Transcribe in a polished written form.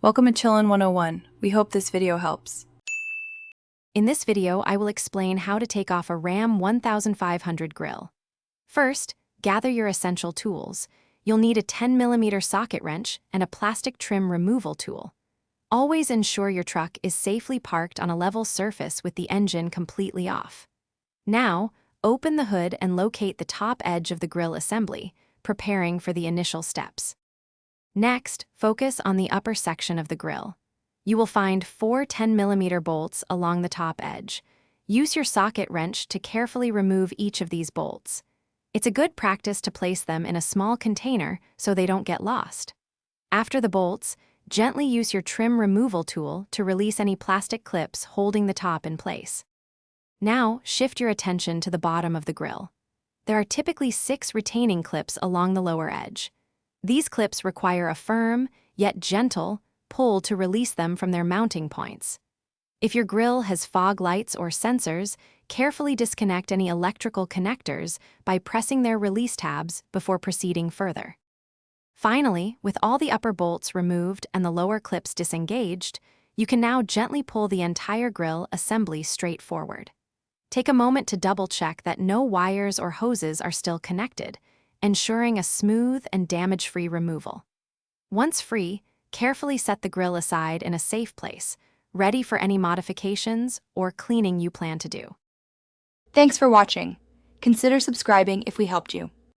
Welcome to Chillin' 101. We hope this video helps. In this video, I will explain how to take off a Ram 1500 grill. First, gather your essential tools. You'll need a 10mm socket wrench and a plastic trim removal tool. Always ensure your truck is safely parked on a level surface with the engine completely off. Now, open the hood and locate the top edge of the grill assembly, preparing for the initial steps. Next, focus on the upper section of the grill. You will find 4 10mm bolts along the top edge. Use your socket wrench to carefully remove each of these bolts. It's a good practice to place them in a small container so they don't get lost. After the bolts, gently use your trim removal tool to release any plastic clips holding the top in place. Now, shift your attention to the bottom of the grill. There are typically 6 retaining clips along the lower edge. These clips require a firm, yet gentle, pull to release them from their mounting points. If your grill has fog lights or sensors, carefully disconnect any electrical connectors by pressing their release tabs before proceeding further. Finally, with all the upper bolts removed and the lower clips disengaged, you can now gently pull the entire grill assembly straight forward. Take a moment to double-check that no wires or hoses are still connected, ensuring a smooth and damage-free removal. Once free, carefully set the grill aside in a safe place, ready for any modifications or cleaning you plan to do. Thanks for watching. Consider subscribing if we helped you.